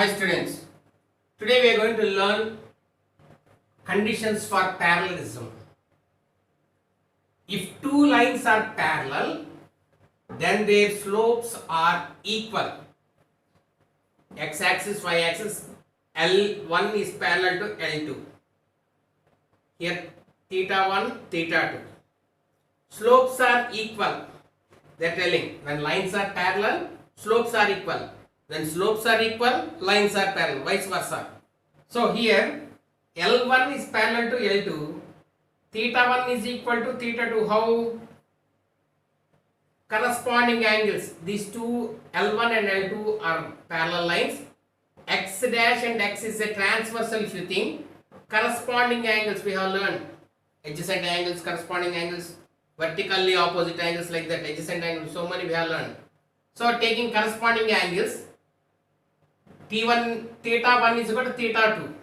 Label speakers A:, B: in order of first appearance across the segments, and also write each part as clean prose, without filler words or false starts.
A: Hi students, today we are going to learn conditions for parallelism. If two lines are parallel, then their slopes are equal. X-axis, y-axis, L1 is parallel to L2. Here theta 1, theta 2. Slopes are equal. They are telling when lines are parallel, slopes are equal. When slopes are equal, lines are parallel, vice versa. So here L1 is parallel to L2, theta 1 is equal to theta 2. How? Corresponding angles. These two L1 and L2 are parallel lines. X dash and X is a transversal if you think. Corresponding angles we have learned. Adjacent angles, corresponding angles, vertically opposite angles like that, adjacent angles, so many we have learned. So taking corresponding angles, T1, theta 1 is equal to theta 2.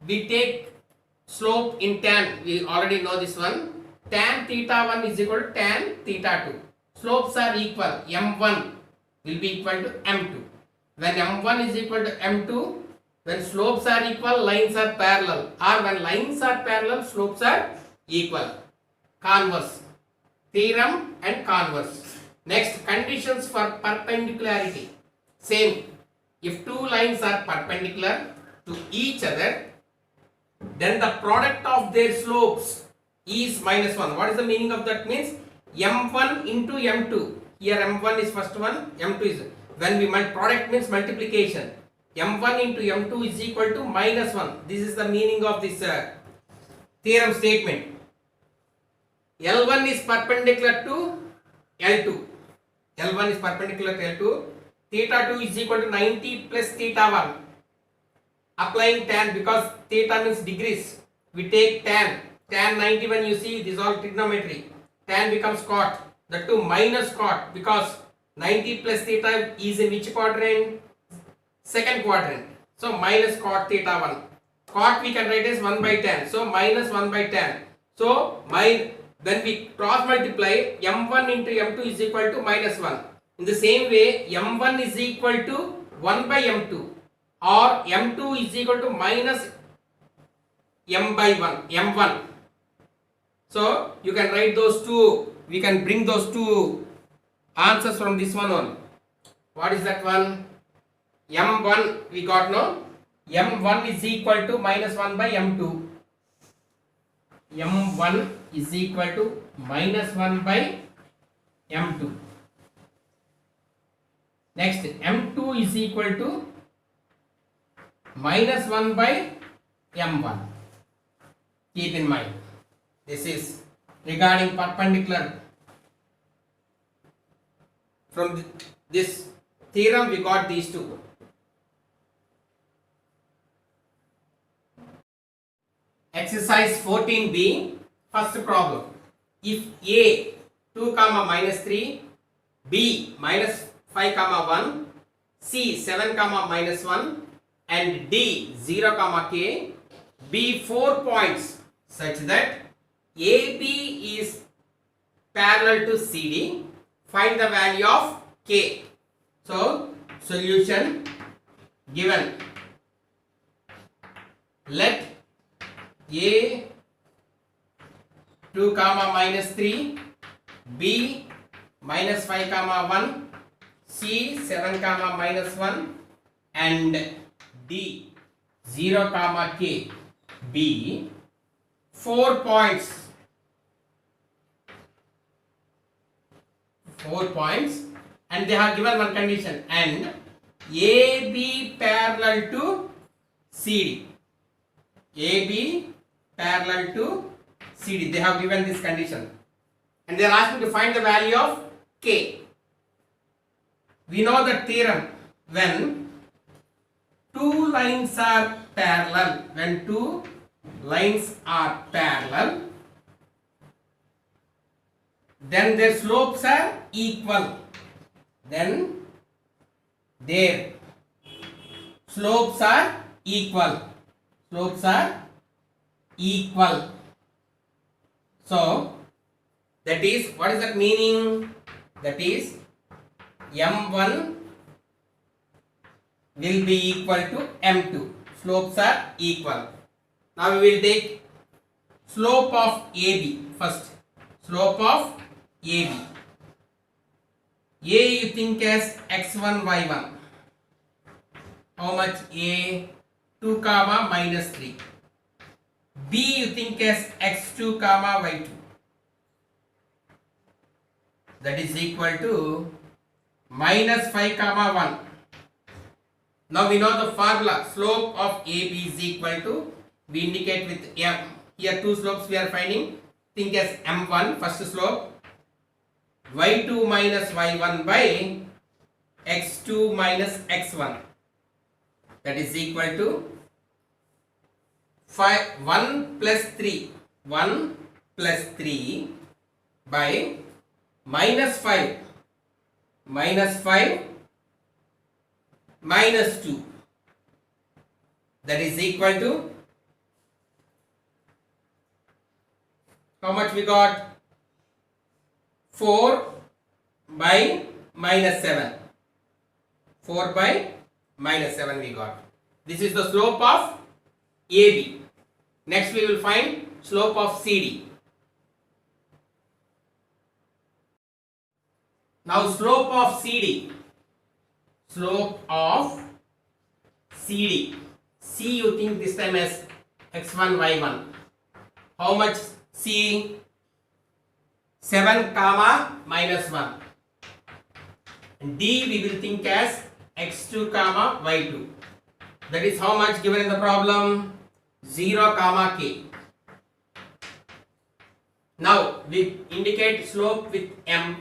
A: We take slope in tan, we already know this one. Tan theta 1 is equal to tan theta 2. Slopes are equal, M1 will be equal to M2. When M1 is equal to M2, when slopes are equal, lines are parallel. Or when lines are parallel, slopes are equal. Converse. Theorem and converse. Next, conditions for perpendicularity. Same. If two lines are perpendicular to each other, then the product of their slopes is minus 1. What is the meaning of that? Means M1 into M2. Here M1 is first one, M2 is, when we product means multiplication. M1 into M2 is equal to minus 1. This is the meaning of this theorem statement. L1 is perpendicular to L2. L1 is perpendicular to L2. Theta 2 is equal to 90 plus theta 1. Applying tan, because theta means degrees, we take tan. Tan 90 when you see, this is all trigonometry. Tan becomes cot. That too minus cot, because 90 plus theta is in which quadrant? Second quadrant. So minus cot theta 1. Cot we can write as 1 by tan. So minus 1 by tan. So when we cross multiply, M1 into M2 is equal to minus 1. In the same way, M1 is equal to 1 by M2. Or M2 is equal to minus M by 1, M1. So you can write those two, we can bring those two answers from this one on. What is that one? M1 we got, no? M1 is equal to minus 1 by M2. M1 is equal to minus 1 by M2. Next, M2 is equal to minus 1 by M1. Keep in mind, this is regarding perpendicular. From this theorem we got these two. Exercise 14b, first problem. If A 2 comma minus 3, B minus 5 comma 1, C 7 comma minus 1, and D 0 comma K be 4 points such that AB is parallel to CD, find the value of K. So solution given. Let A 2 comma minus 3, B minus 5 comma 1, C 7 comma minus 1, and D 0 comma K be 4 points. 4 points, and they have given one condition, and AB parallel to CD. AB parallel to CD. They have given this condition, and they are asking to find the value of K. We know the theorem, when two lines are parallel, when two lines are parallel, then their slopes are equal. Then their slopes are equal. Slopes are equal. So that is, what is that meaning? That is M1 will be equal to m2. Slopes are equal. Now we will take slope of AB first. Slope of AB. A you think as x1 y1. How much? A 2 comma minus 3. B you think as x2 comma y2. That is equal to minus 5 comma 1. Now we know the formula. Slope of AB is equal to, we indicate with m. Here two slopes we are finding. Think as m1 first slope, y2 minus y1 by x2 minus x1. That is equal to 1 plus 3. 1 plus 3 by minus 5. Minus 5 minus 2. That is equal to, how much we got? 4 by minus 7. 4 by minus 7 we got. This is the slope of AB. Next we will find slope of CD. Now slope of CD. Slope of CD. C you think this time as x1 y1. How much C? 7 comma minus 1. And D we will think as x2 comma y2. That is how much given in the problem? 0 comma k. Now we indicate slope with m.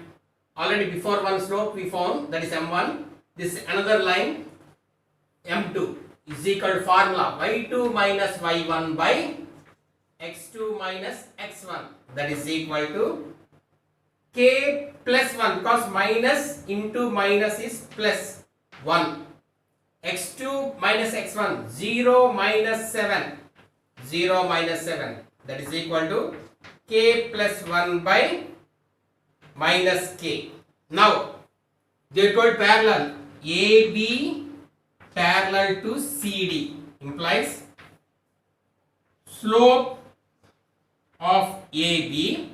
A: Already before one slope we found, that is m1. This another line m2 is equal to formula y2 minus y1 by x2 minus x1. That is equal to k plus 1, because minus into minus is plus 1. x2 minus x1, 0 minus 7. 0 minus 7. That is equal to k plus 1 by minus k. Now they are called parallel. AB parallel to CD implies slope of AB,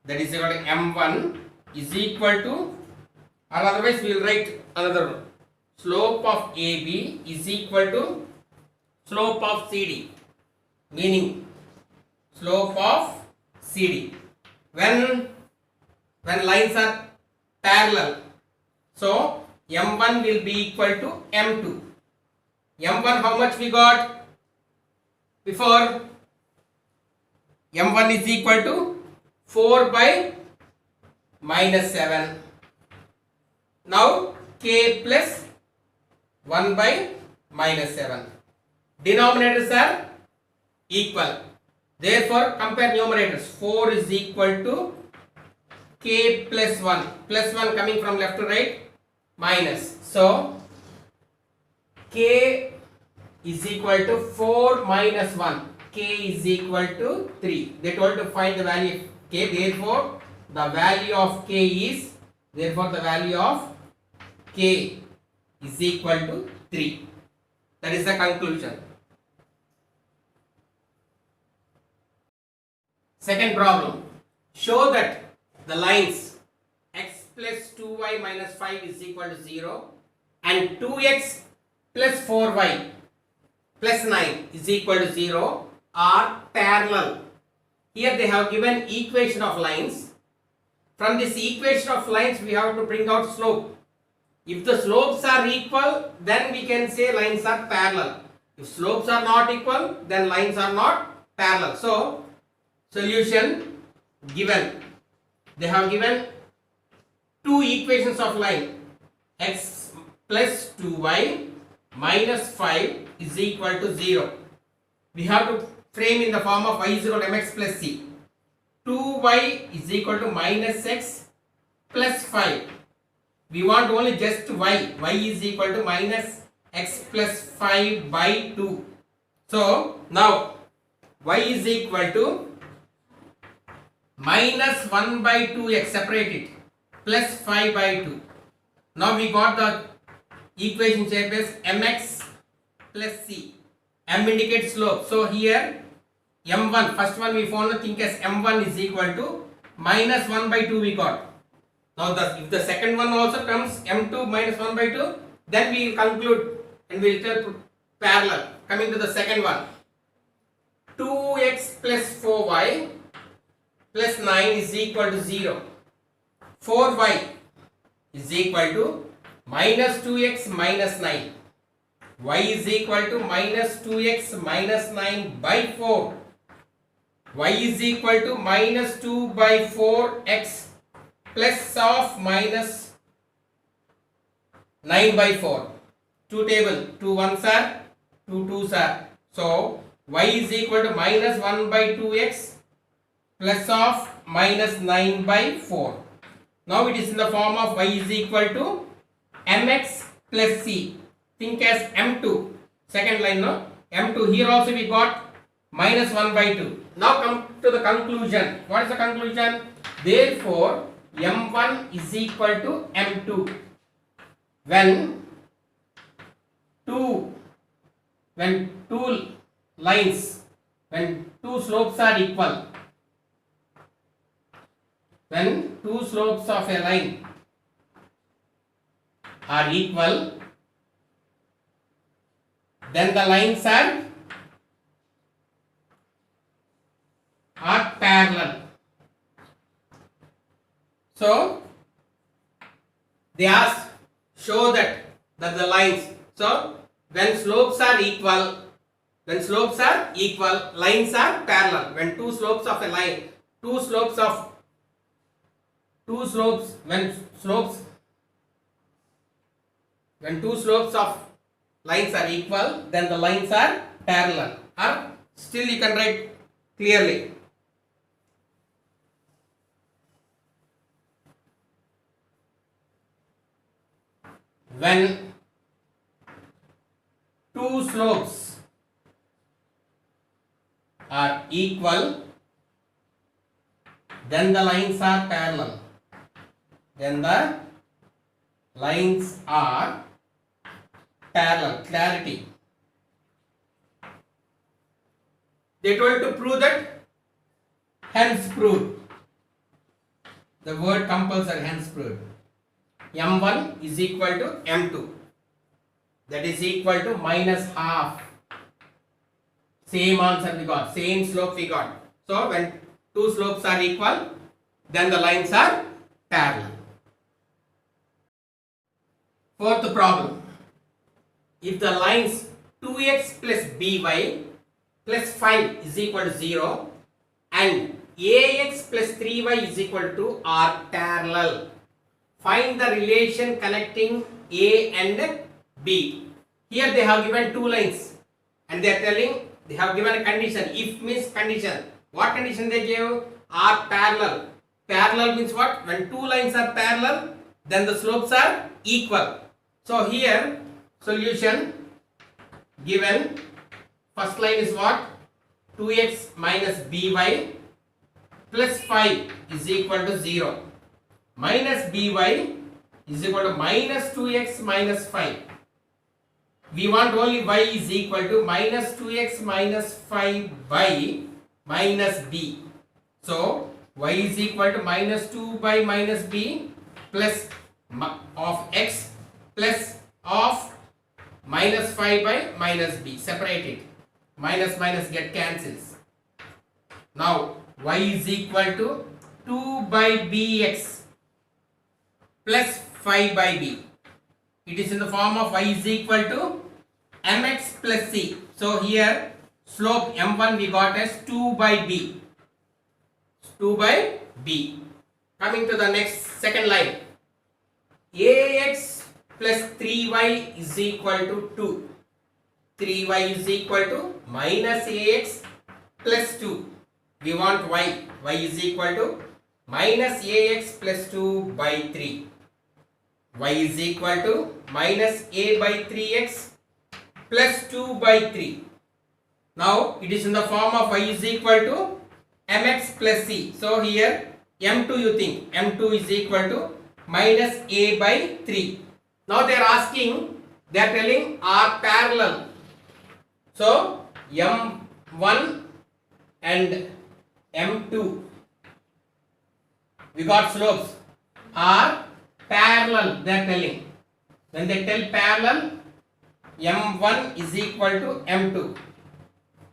A: that is equal to m1, is equal to, or otherwise we will write another one. Slope of AB is equal to slope of CD, meaning slope of CD when lines are parallel. So m1 will be equal to m2. m1 how much we got before? m1 is equal to 4 by minus 7. Now k plus 1 by minus 7. Denominators are equal. Therefore compare numerators. 4 is equal to k plus 1. Plus 1 coming from left to right, minus. So k is equal to 4 minus 1. K is equal to 3. They told to find the value of k. Therefore the value of k is, the value of k is equal to 3. That is the conclusion. Second problem. Show that the lines x plus 2y minus 5 is equal to 0 and 2x plus 4y plus 9 is equal to 0 are parallel. Here they have given equation of lines. From this equation of lines we have to bring out slope. If the slopes are equal, then we can say lines are parallel. If slopes are not equal, then lines are not parallel. So solution given. They have given two equations of line. X plus 2y minus 5 is equal to 0. We have to frame in the form of y is equal to mx plus c. 2y is equal to minus x plus 5. We want only just y. Y is equal to minus x plus 5 by 2. So now y is equal to minus 1 by 2x, separate it, plus 5 by 2. Now we got the equation shape is mx plus c. M indicates slope. So here m1, first one we found, think as m1 is equal to minus 1 by 2 we got. Now if the second one also comes m2 minus 1 by 2, then we will conclude and we will tell parallel. Coming to the second one, 2x plus 4y plus 9 is equal to 0. 4y is equal to minus 2x minus 9. Y is equal to minus 2x minus 9 by 4. Y is equal to minus 2 by 4x plus of minus 9 by 4. 2 table, 2 ones are, 2 twos are. So y is equal to minus 1 by 2x plus of minus 9 by 4. Now it is in the form of y is equal to mx plus c. Think as m2. Second line, no? m2. Here also we got minus 1 by 2. Now come to the conclusion. What is the conclusion? Therefore, m1 is equal to m2. When two lines, when two slopes are equal, when two slopes of a line are equal, then the lines are parallel. So they ask, show that the lines. So when slopes are equal, lines are parallel. When two slopes of a line, when two slopes of lines are equal, then the lines are parallel. Or still you can write clearly. When two slopes are equal, then the lines are parallel. Clarity. They told to prove that, hence proved. The word compulsory, hence proved. m1 is equal to m2. That is equal to minus half. Same answer we got, same slope we got. So when two slopes are equal, then the lines are parallel. Fourth problem. If the lines 2x plus by plus 5 is equal to 0 and ax plus 3y is equal to are parallel, find the relation connecting A and B. Here they have given two lines and they are telling, they have given a condition. If means condition. What condition they gave? Are parallel. Parallel means what? When two lines are parallel, then the slopes are equal. So here solution given, first line is what? 2x minus by plus 5 is equal to 0. Minus by is equal to minus 2x minus 5. We want only y is equal to minus 2x minus 5 by minus b. So y is equal to minus 2 by minus b plus of x plus of minus 5 by minus b. Separate it. Minus minus get cancels. Now y is equal to 2 by bx plus 5 by b. It is in the form of y is equal to mx plus c. So here slope m1 we got as 2 by b. 2 by b. Coming to the next second line. Ax plus 3y is equal to 2. 3y is equal to minus ax plus 2. We want y. Y is equal to minus ax plus 2 by 3. Y is equal to minus a by 3x plus 2 by 3. Now it is in the form of y is equal to mx plus c. So here m2 you think. m2 is equal to minus a by 3. Now they are asking they are telling are parallel. So M1 and M2, we got slopes are parallel, they are telling. When they tell parallel, M1 is equal to M2.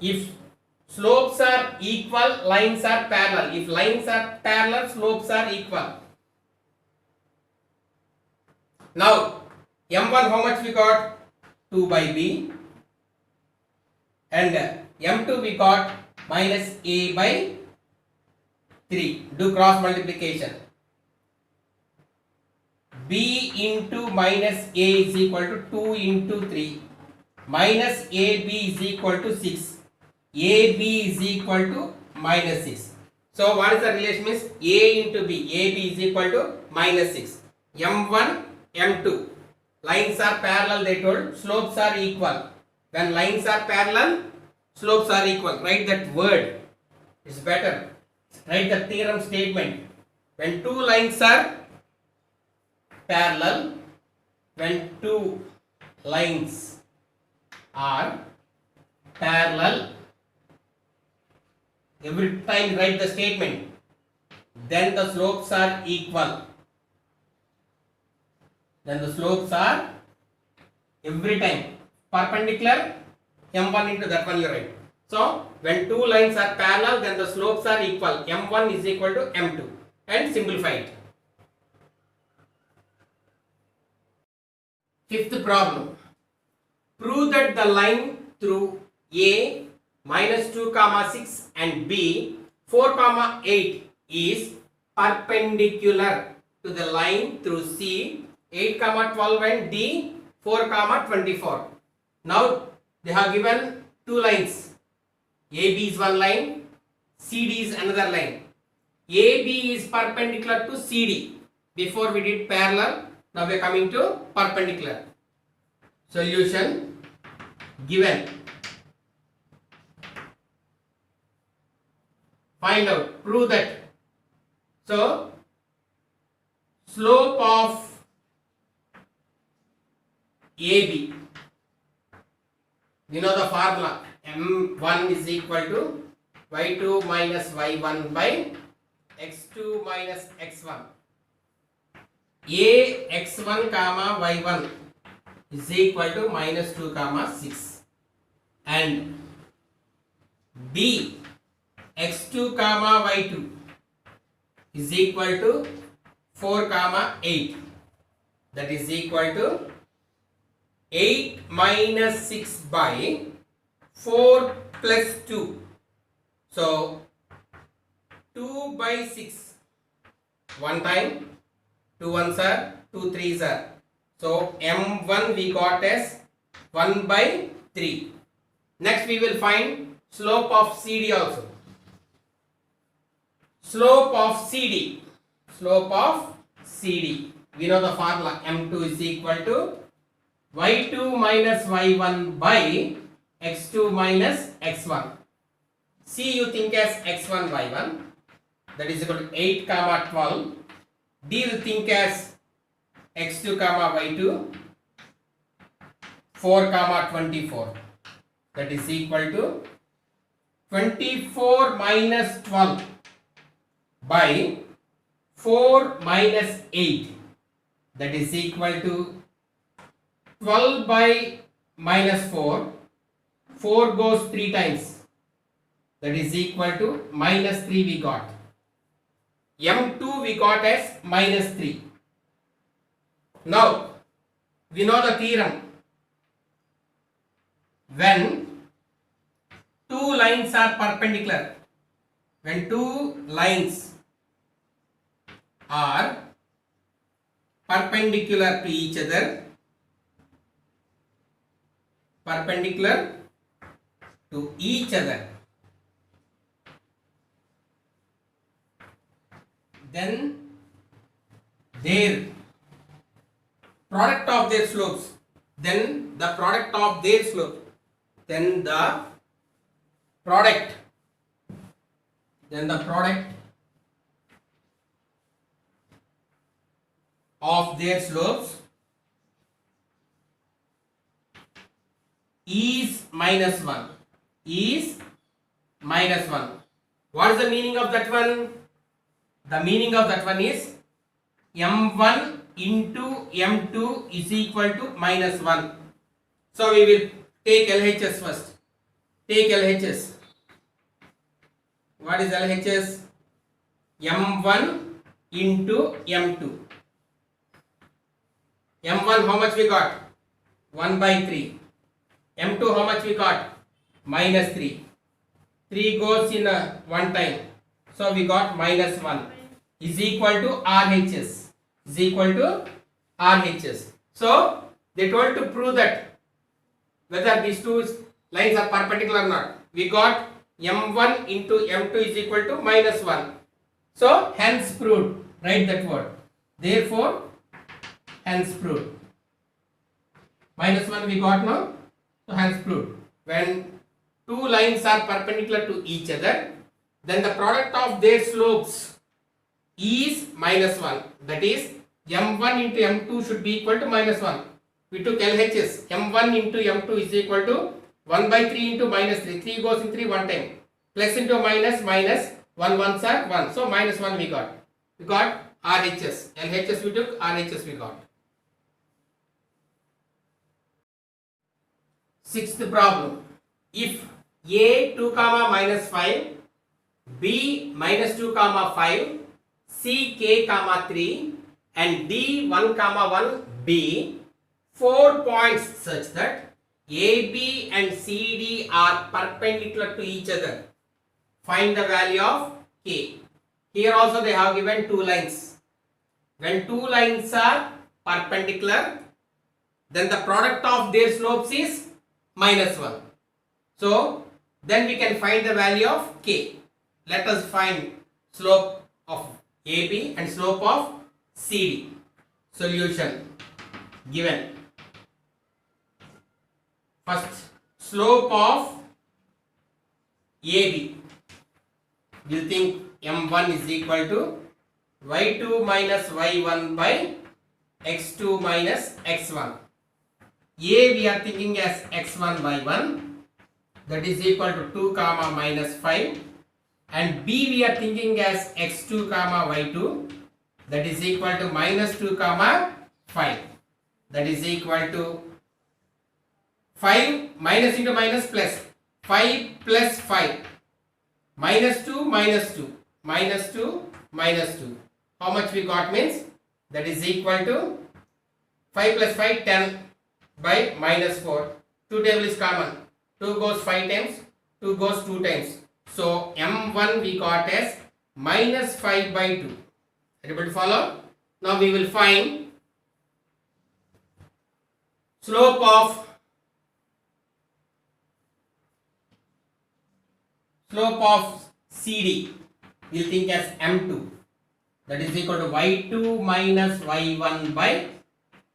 A: If slopes are equal, lines are parallel. If lines are parallel, slopes are equal. Now M1 how much we got? 2 by B, and M2 we got minus A by 3. Do cross multiplication. B into minus A is equal to 2 into 3. Minus AB is equal to 6. AB is equal to minus 6. So what is the relation means? A into B. AB is equal to minus 6. M1, M2. Lines are parallel, they told. Slopes are equal. When lines are parallel, slopes are equal. Write that word. It's better. Write the theorem statement. When two lines are parallel, when two lines are parallel, every time write the statement, then the slopes are equal. Then the slopes are every time perpendicular, M1 into that one you write. So when two lines are parallel, then the slopes are equal. M1 is equal to M2, and simplify it. Fifth problem. Prove that the line through A minus 2 comma 6 and B 4 comma 8 is perpendicular to the line through C 8 comma 12 and D 4 comma 24. Now they have given two lines. AB is one line, CD is another line. AB is perpendicular to CD. Before we did parallel, now we are coming to perpendicular. Solution given. Find out, prove that. So slope of AB, we know the formula. M1 is equal to y2 minus y1 by x2 minus x1. A x1 comma y1 is equal to minus 2 comma 6, and B x2 comma y2 is equal to 4 comma 8. That is equal to 8 minus 6 by 4 plus 2. So 2 by 6. One time, 2 ones are, 2 threes are. So M1 we got as 1 by 3. Next we will find slope of CD also. Slope of CD. Slope of CD. We know the formula. M2 is equal to y2 minus y1 by x2 minus x1. C you think as x1 y1. That is equal to 8 comma 12. D you think as x2 comma y2 4 comma 24. That is equal to 24 minus 12 by 4 minus 8. That is equal to 12 by minus 4. 4 goes 3 times. That is equal to minus 3 we got. M2 we got as minus 3. Now we know the theorem. When two lines are perpendicular, when two lines are perpendicular to each other, perpendicular to each other, then their product of their slopes, then the product of their slope, then the product of their slopes minus 1 is minus 1. What is the meaning of that one? The meaning of that one is m1 into m2 is equal to minus 1. So we will take LHS first. Take LHS. What is LHS? m1 into m2. m1 how much we got? 1 by 3. m2 how much we got? Minus 3. 3 goes in one time. So we got minus 1 is equal to RHS. Is equal to RHS. So they told to prove that whether these two lines are perpendicular or not. We got m1 into m2 is equal to minus 1. So hence proved. Write that word. Therefore hence proved. Minus 1 we got now. So hence proved. When two lines are perpendicular to each other, then the product of their slopes is minus 1. That is m1 into m2 should be equal to minus 1. We took LHS. m1 into m2 is equal to 1 by 3 into minus 3. 3 goes in 3 one time. Plus into minus, minus. 1 ones are 1. So minus 1 we got. We got RHS. LHS we took, RHS we got. Sixth problem. If A 2 comma minus 5, B minus 2 comma 5, C k comma 3 and D 1 comma 1 B 4 points such that AB and CD are perpendicular to each other. Find the value of K. Here also they have given two lines. When two lines are perpendicular, then the product of their slopes is minus 1. So then we can find the value of K. Let us find slope of AB and slope of CD. Solution given. First, slope of AB. You think m1 is equal to y2 minus y1 by x2 minus x1. A we are thinking as x1 by 1, that is equal to 2 comma minus 5, and B we are thinking as x2 comma y2, that is equal to minus 2 comma 5, that is equal to 5 minus into minus plus 5 plus 5 minus 2 minus 2 minus 2 minus 2. How much we got means that is equal to 5 plus 5 10 by minus 4. 2 table is common. 2 goes 5 times, 2 goes 2 times. So m1 we got as minus 5 by 2. Able to follow? Now we will find slope of CD. We will think as m2, that is equal to y2 minus y1 by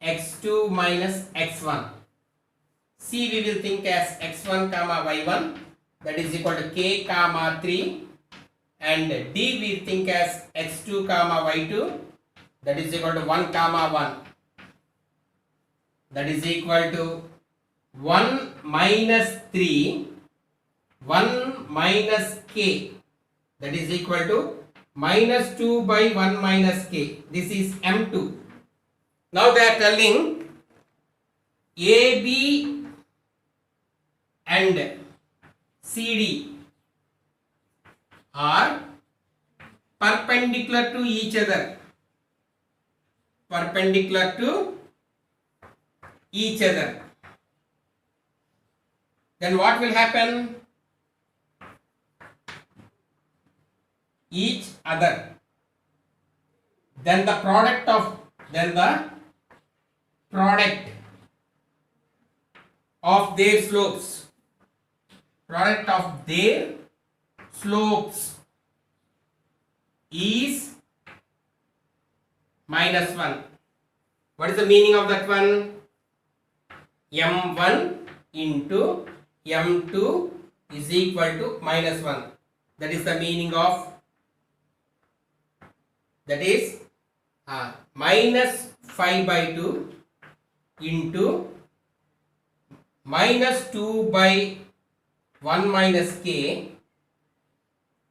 A: x2 minus x1. C we will think as x1 comma y1, that is equal to k comma 3, and D we think as x2 comma y2, that is equal to 1 comma 1, that is equal to 1 minus 3 1 minus k, that is equal to minus 2 by 1 minus k. This is m2. Now they are telling AB and CD are perpendicular to each other. Perpendicular to each other. Then what will happen? Each other. Then the product of their slopes. Product of their slopes is minus 1. What is the meaning of that one? m1 into m2 is equal to minus 1. That is the meaning of, that is minus 5 by 2 into minus 2 by 1 minus k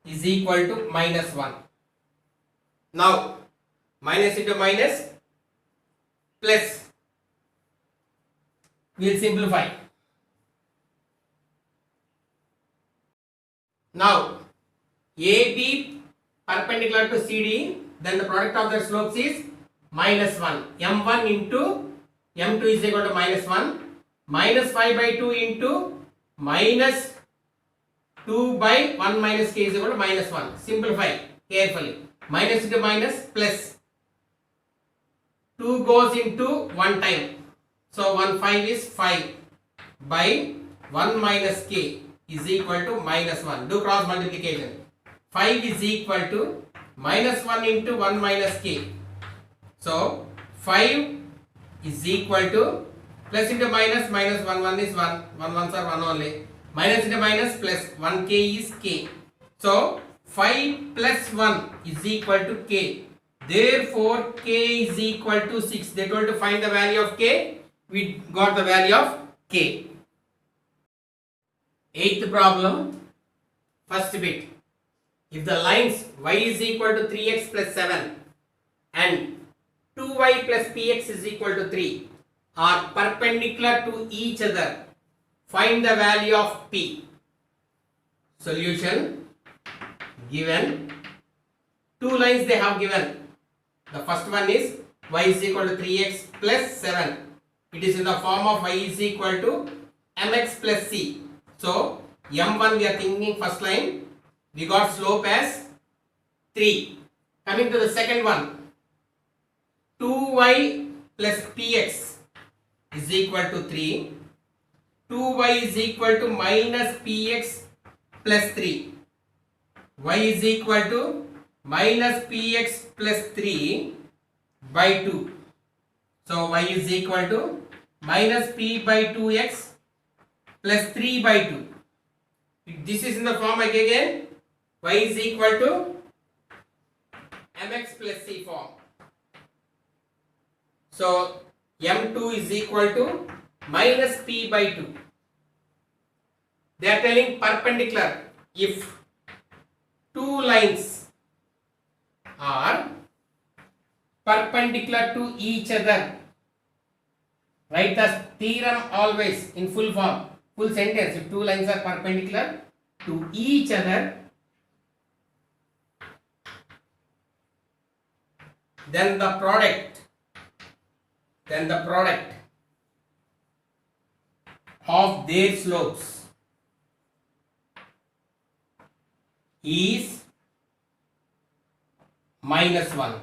A: is equal to minus 1. Now minus into minus plus, we will simplify. Now AB perpendicular to CD, then the product of the slopes is minus 1. M1 into M2 is equal to minus 1. Minus 5 by 2 into minus 2 by 1 minus k is equal to minus 1. Simplify carefully. Minus into minus plus. 2 goes into 1 time. So 1 5 is 5 by 1 minus k is equal to minus 1. Do cross multiplication. 5 is equal to minus 1 into 1 minus k. So 5 is equal to plus into minus, minus 1 1 is 1, 1 ones are 1 only. Minus into minus plus 1 k is k. So 5 plus 1 is equal to k. Therefore k is equal to 6. They told to find the value of k. We got the value of k. Eighth problem, first bit. If the lines y is equal to 3x plus 7 and 2y plus px is equal to 3 are perpendicular to each other, find the value of p. Solution: given two lines they have given. The first one is y is equal to 3x plus 7. It is in the form of y is equal to mx plus c. So m1 we are thinking first line, we got slope as 3. Coming to the second one, 2y plus px is equal to 3. 2y is equal to minus px plus 3. Y is equal to minus px plus 3 by 2. So y is equal to minus p by 2x plus 3 by 2. This is in the form again, y is equal to mx plus c form. So m2 is equal to minus p by 2. They are telling perpendicular. If two lines are perpendicular to each other, write the theorem always in full form, full sentence. If two lines are perpendicular to each other, then the product of their slopes is minus 1.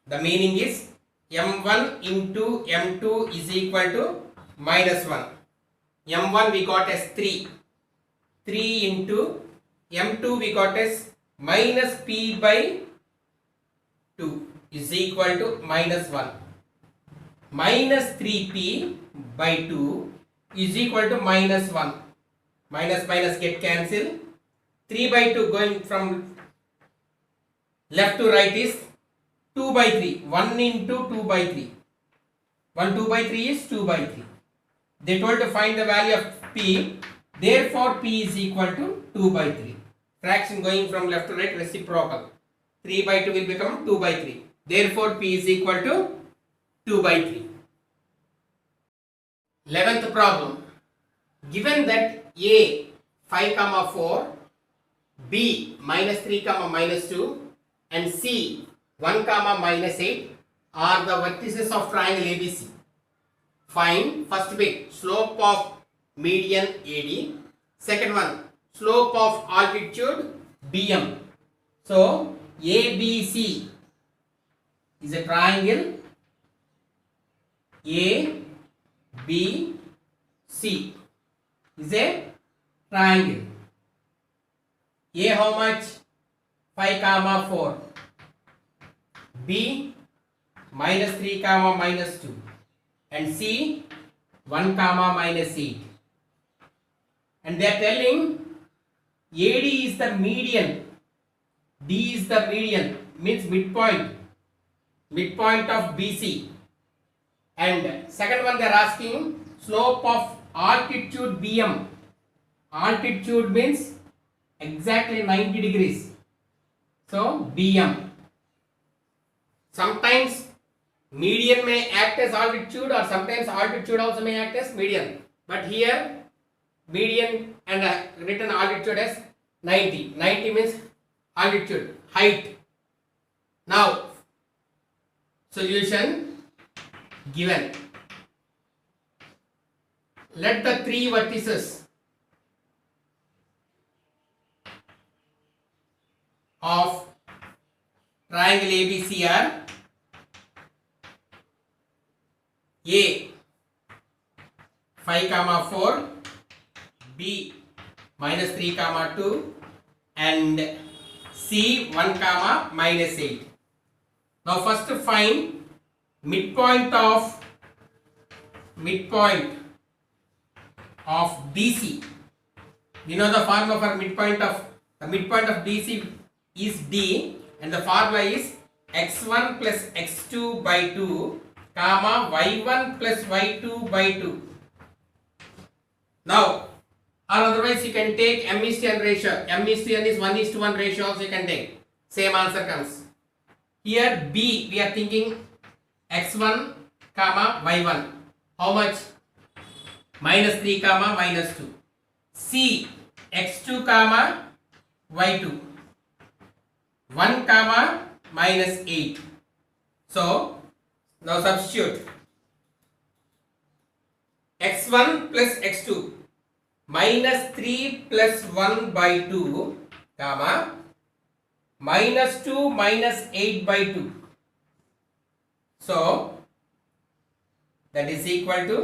A: The meaning is m1 into m2 is equal to minus 1. m1 we got as 3. 3 into m2 we got as minus p by 2 is equal to minus 1. Minus 3p by 2 is equal to minus 1. Minus minus get cancelled. 3 by 2 going from left to right is 2 by 3. 1 into 2 by 3. 1 2 by 3 is 2 by 3. They told to find the value of p. Therefore p is equal to 2 by 3. Fraction going from left to right, reciprocal. 3 by 2 will become 2 by 3. Therefore p is equal to 2 by 3. 11th problem. Given that a 5 comma 4, b minus 3 comma minus 2 and c 1 comma minus 8 are the vertices of triangle ABC. Find first bit slope of median AD, second one slope of altitude BM. So ABC is a triangle ABC is a triangle. A how much? 5 comma 4. B minus 3 comma minus 2 and C 1 comma minus 8. And they are telling AD is the median, D is the median, means midpoint of BC. And second one they are asking slope of altitude BM. altitude means exactly 90 degrees. So BM. Sometimes median may act as altitude, or sometimes altitude also may act as median. But here median and written altitude as 90. 90 means altitude, height. Now solution given. Let the three vertices of triangle ABC are A 5, 4, B -3, 2, and C 1, -8. Now first find midpoint of BC. We know the formula for midpoint of BC is D, and the formula is x1 plus x2 by 2 comma y1 plus y2 by 2. Now, or otherwise you can take m:n ratio. M:n is 1:1 ratio also you can take. Same answer comes. Here B we are thinking x1 comma y1. How much? -3 comma -2. C x2 comma y2. 1 comma -8. So now substitute x1 plus x2 -3 plus 1 by 2 comma -2 -8 by 2. So that is equal to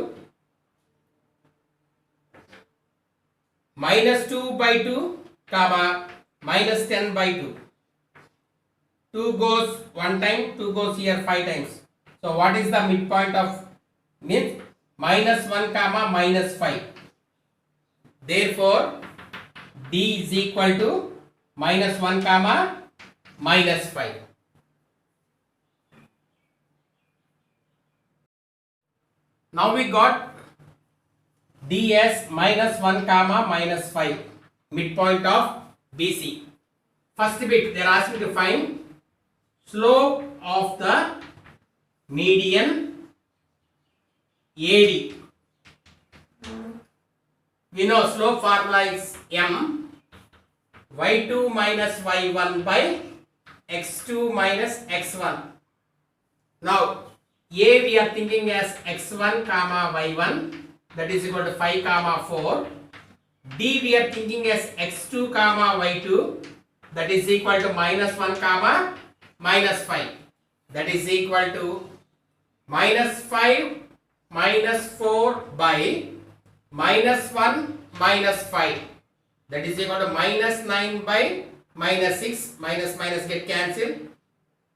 A: -2 by 2 comma -10 by 2. 2 goes one time, 2 goes here 5 times. So what is the midpoint of means -1 comma -5. Therefore D is equal to -1 comma -5. Now we got D as -1 comma -5, midpoint of BC. First bit they are asking to find slope of the median AD. We know slope formula is m y2 minus y1 by x2 minus x1. Now A we are thinking as x1 comma y1, that is equal to 5 comma 4. D we are thinking as x2 comma y2, that is equal to -1 comma -5, that is equal to -5 -4 by -1 -5, that is equal to -9 by -6. Minus get cancelled.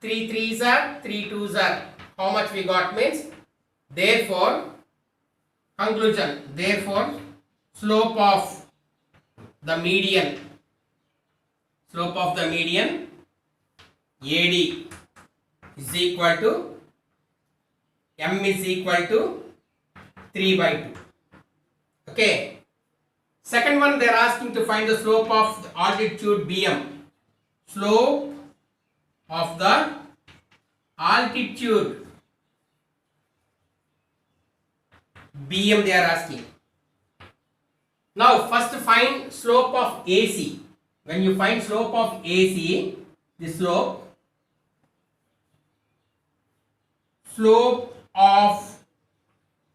A: 3 3s are 3 2s are. How much we got means, therefore conclusion, therefore slope of the median AD is equal to m is equal to 3 by 2. Okay. Second one they are asking to find the slope of the altitude BM. Slope of the altitude BM they are asking. Now first find slope of AC. When you find slope of AC, the slope of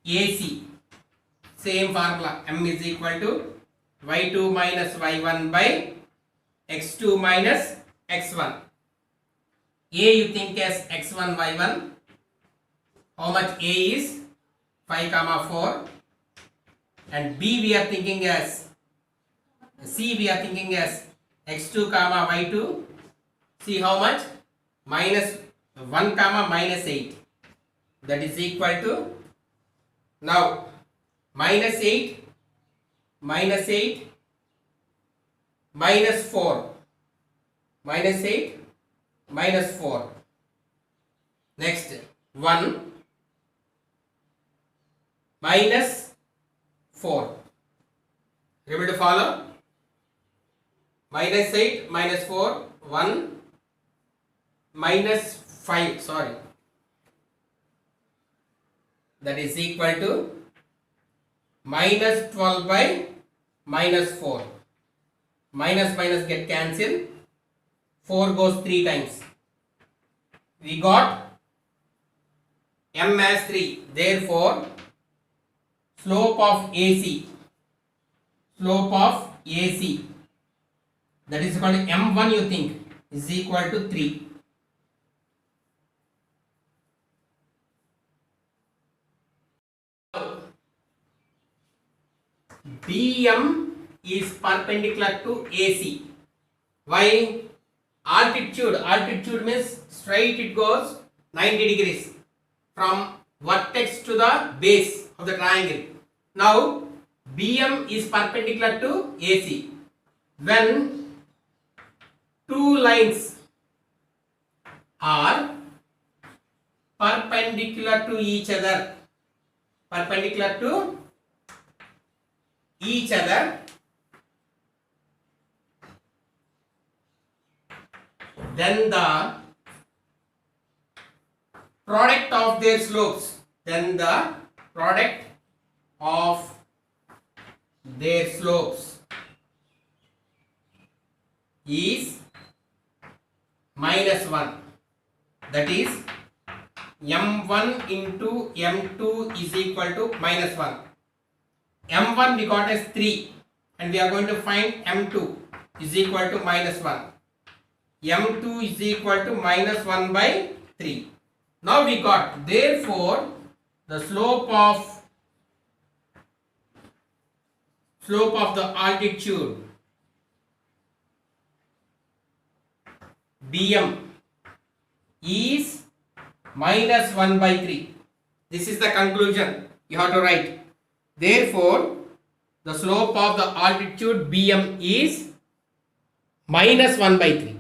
A: AC, same formula, m is equal to y2 minus y1 by x2 minus x1. A you think as x1 y1. How much A is 5 comma 4, and B we are thinking as C we are thinking as x2 comma y2. See how much? -1 comma -8, that is equal to, now -8 -8 -4, -8 -4. Next 1 -4. Able to follow? Minus 8, minus 4, 1, minus 5, sorry. That is equal to minus 12 by minus 4. Minus minus get cancelled. 4 goes 3 times. We got m as 3. Therefore, slope of AC that is equal to m1 you think is equal to 3. BM is perpendicular to AC. Why? Altitude means straight it goes 90 degrees from vertex to the base of the triangle. Now BM is perpendicular to AC. When two lines are perpendicular to each other, then the product of their slopes, is minus 1. That is m1 into m2 is equal to minus 1. m1 we got as 3 and we are going to find m2 is equal to minus 1. m2 is equal to minus 1 by 3. Now we got, therefore the slope of the altitude BM is minus 1 by 3. This is the conclusion you have to write. Therefore, the slope of the altitude BM is minus 1 by 3.